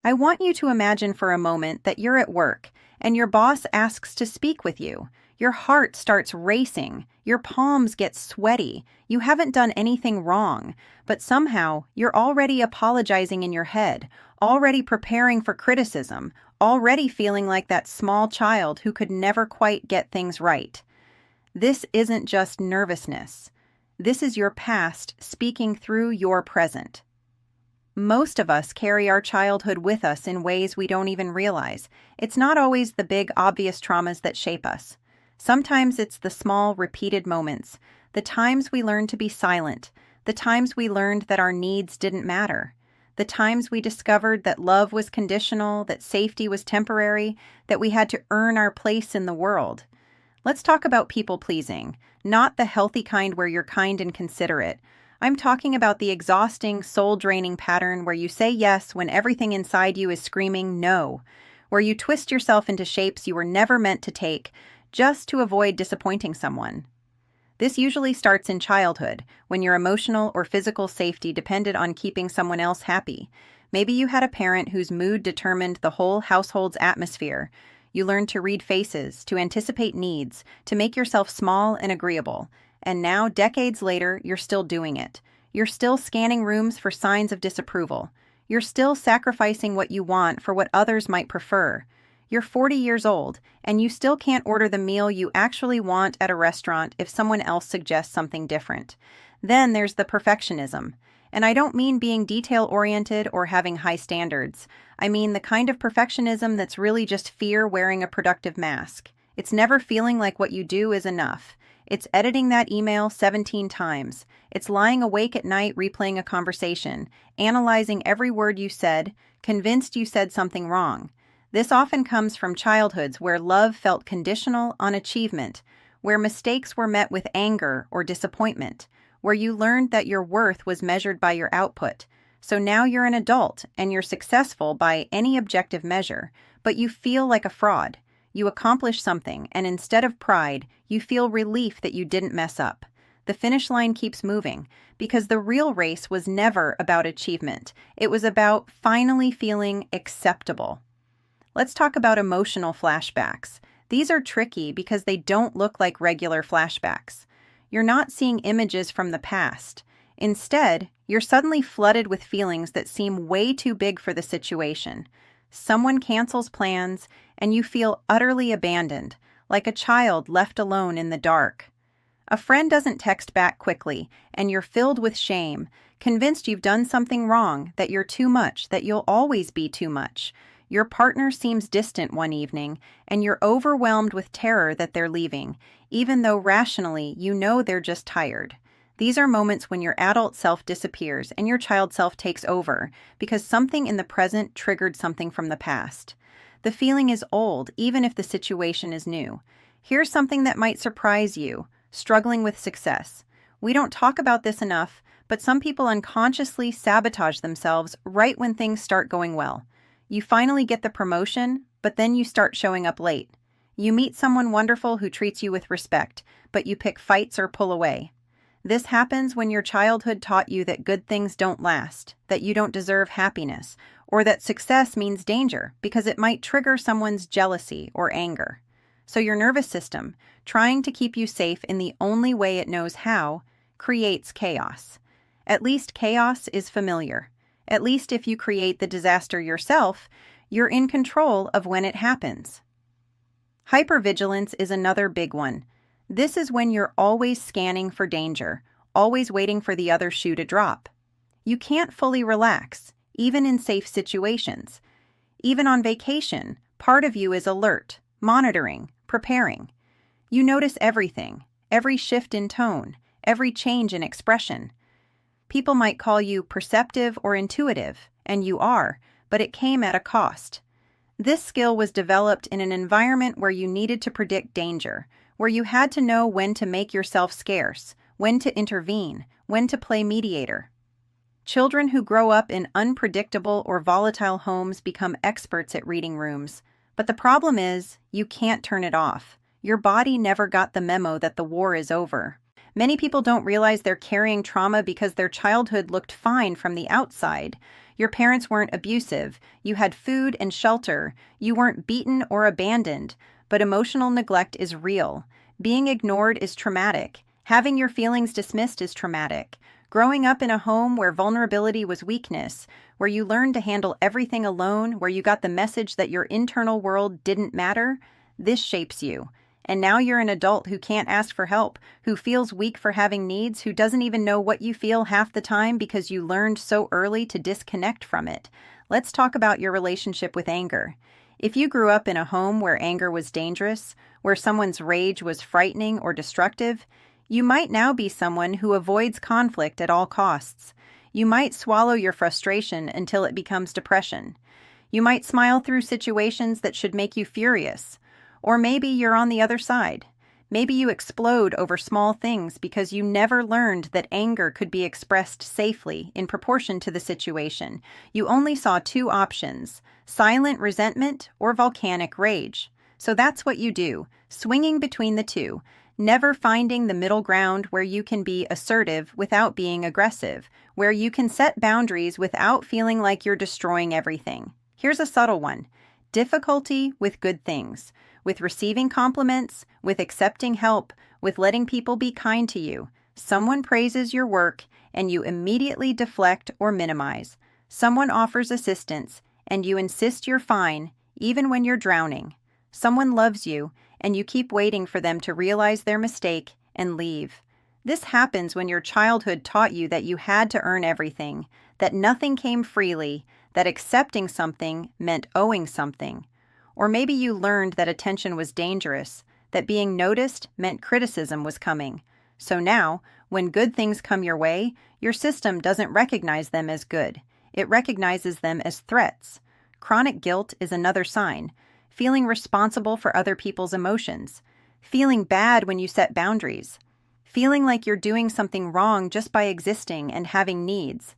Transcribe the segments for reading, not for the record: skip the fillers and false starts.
I want you to imagine for a moment that you're at work and your boss asks to speak with you. Your heart starts racing, your palms get sweaty, you haven't done anything wrong, but somehow you're already apologizing in your head, already preparing for criticism, already feeling like that small child who could never quite get things right. This isn't just nervousness. This is your past speaking through your present. Most of us carry our childhood with us in ways we don't even realize. It's not always the big, obvious traumas that shape us. Sometimes it's the small, repeated moments, the times we learned to be silent, the times we learned that our needs didn't matter, the times we discovered that love was conditional, that safety was temporary, that we had to earn our place in the world. Let's talk about people-pleasing, not the healthy kind where you're kind and considerate. I'm talking about the exhausting, soul-draining pattern where you say yes when everything inside you is screaming no, where you twist yourself into shapes you were never meant to take just to avoid disappointing someone. This usually starts in childhood, when your emotional or physical safety depended on keeping someone else happy. Maybe you had a parent whose mood determined the whole household's atmosphere. You learned to read faces, to anticipate needs, to make yourself small and agreeable. And now, decades later, you're still doing it. You're still scanning rooms for signs of disapproval. You're still sacrificing what you want for what others might prefer. You're 40 years old, and you still can't order the meal you actually want at a restaurant if someone else suggests something different. Then there's the perfectionism. And I don't mean being detail-oriented or having high standards. I mean the kind of perfectionism that's really just fear wearing a productive mask. It's never feeling like what you do is enough. It's editing that email 17 times. It's lying awake at night replaying a conversation, analyzing every word you said, convinced you said something wrong. This often comes from childhoods where love felt conditional on achievement, where mistakes were met with anger or disappointment, where you learned that your worth was measured by your output. So now you're an adult and you're successful by any objective measure, but you feel like a fraud. You accomplish something, and instead of pride, you feel relief that you didn't mess up. The finish line keeps moving, because the real race was never about achievement. It was about finally feeling acceptable. Let's talk about emotional flashbacks. These are tricky because they don't look like regular flashbacks. You're not seeing images from the past. Instead, you're suddenly flooded with feelings that seem way too big for the situation. Someone cancels plans, and you feel utterly abandoned, like a child left alone in the dark. A friend doesn't text back quickly, and you're filled with shame, convinced you've done something wrong, that you're too much, that you'll always be too much. Your partner seems distant one evening, and you're overwhelmed with terror that they're leaving, even though rationally you know they're just tired. These are moments when your adult self disappears and your child self takes over because something in the present triggered something from the past. The feeling is old, even if the situation is new. Here's something that might surprise you: struggling with success. We don't talk about this enough, but some people unconsciously sabotage themselves right when things start going well. You finally get the promotion, but then you start showing up late. You meet someone wonderful who treats you with respect, but you pick fights or pull away. This happens when your childhood taught you that good things don't last, that you don't deserve happiness, or that success means danger because it might trigger someone's jealousy or anger. So your nervous system, trying to keep you safe in the only way it knows how, creates chaos. At least chaos is familiar. At least if you create the disaster yourself, you're in control of when it happens. Hypervigilance is another big one. This is when you're always scanning for danger, always waiting for the other shoe to drop. You can't fully relax, even in safe situations. Even on vacation, part of you is alert, monitoring, preparing. You notice everything, every shift in tone, every change in expression. People might call you perceptive or intuitive, and you are, but it came at a cost. This skill was developed in an environment where you needed to predict danger, where you had to know when to make yourself scarce, when to intervene, when to play mediator. Children who grow up in unpredictable or volatile homes become experts at reading rooms. But the problem is, you can't turn it off. Your body never got the memo that the war is over. Many people don't realize they're carrying trauma because their childhood looked fine from the outside. Your parents weren't abusive. You had food and shelter. You weren't beaten or abandoned. But emotional neglect is real. Being ignored is traumatic. Having your feelings dismissed is traumatic. Growing up in a home where vulnerability was weakness, where you learned to handle everything alone, where you got the message that your internal world didn't matter, this shapes you. And now you're an adult who can't ask for help, who feels weak for having needs, who doesn't even know what you feel half the time because you learned so early to disconnect from it. Let's talk about your relationship with anger. If you grew up in a home where anger was dangerous, where someone's rage was frightening or destructive, you might now be someone who avoids conflict at all costs. You might swallow your frustration until it becomes depression. You might smile through situations that should make you furious. Or maybe you're on the other side. Maybe you explode over small things because you never learned that anger could be expressed safely in proportion to the situation. You only saw two options: silent resentment or volcanic rage. So that's what you do, swinging between the two, never finding the middle ground where you can be assertive without being aggressive, where you can set boundaries without feeling like you're destroying everything. Here's a subtle one: difficulty with good things, with receiving compliments, with accepting help, with letting people be kind to you. Someone praises your work, and you immediately deflect or minimize. Someone offers assistance, and you insist you're fine, even when you're drowning. Someone loves you, and you keep waiting for them to realize their mistake and leave. This happens when your childhood taught you that you had to earn everything, that nothing came freely, that accepting something meant owing something. Or maybe you learned that attention was dangerous, that being noticed meant criticism was coming. So now, when good things come your way, your system doesn't recognize them as good. It recognizes them as threats. Chronic guilt is another sign. Feeling responsible for other people's emotions. Feeling bad when you set boundaries. Feeling like you're doing something wrong just by existing and having needs.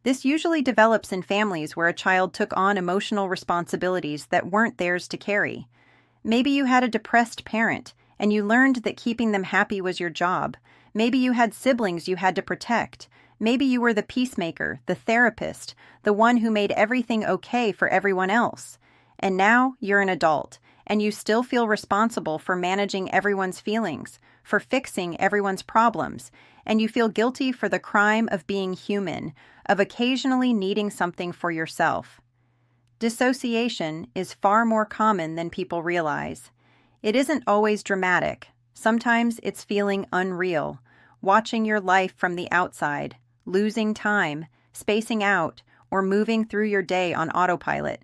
This usually develops in families where a child took on emotional responsibilities that weren't theirs to carry. Maybe you had a depressed parent, and you learned that keeping them happy was your job. Maybe you had siblings you had to protect. Maybe you were the peacemaker, the therapist, the one who made everything okay for everyone else. And now you're an adult, and you still feel responsible for managing everyone's feelings, for fixing everyone's problems, and you feel guilty for the crime of being human, of occasionally needing something for yourself. Dissociation is far more common than people realize. It isn't always dramatic. Sometimes it's feeling unreal, watching your life from the outside, losing time, spacing out, or moving through your day on autopilot.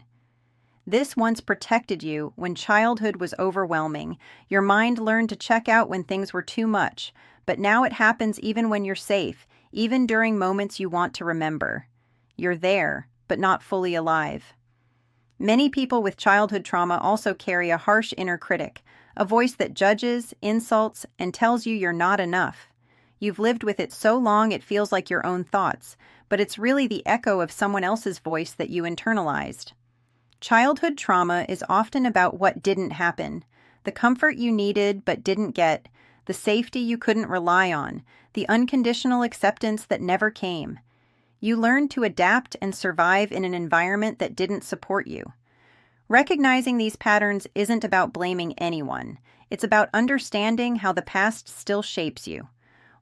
This once protected you when childhood was overwhelming. Your mind learned to check out when things were too much, but now it happens even when you're safe, even during moments you want to remember. You're there, but not fully alive. Many people with childhood trauma also carry a harsh inner critic, a voice that judges, insults, and tells you you're not enough. You've lived with it so long it feels like your own thoughts, but it's really the echo of someone else's voice that you internalized. Childhood trauma is often about what didn't happen, the comfort you needed but didn't get, the safety you couldn't rely on, the unconditional acceptance that never came. You learned to adapt and survive in an environment that didn't support you. Recognizing these patterns isn't about blaming anyone. It's about understanding how the past still shapes you.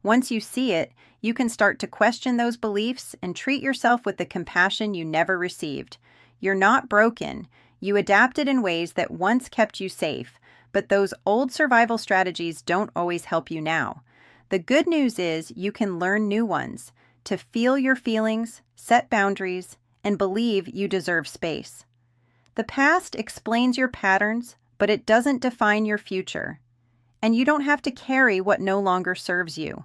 Once you see it, you can start to question those beliefs and treat yourself with the compassion you never received. You're not broken. You adapted in ways that once kept you safe, but those old survival strategies don't always help you now. The good news is you can learn new ones, to feel your feelings, set boundaries, and believe you deserve space. The past explains your patterns, but it doesn't define your future. And you don't have to carry what no longer serves you.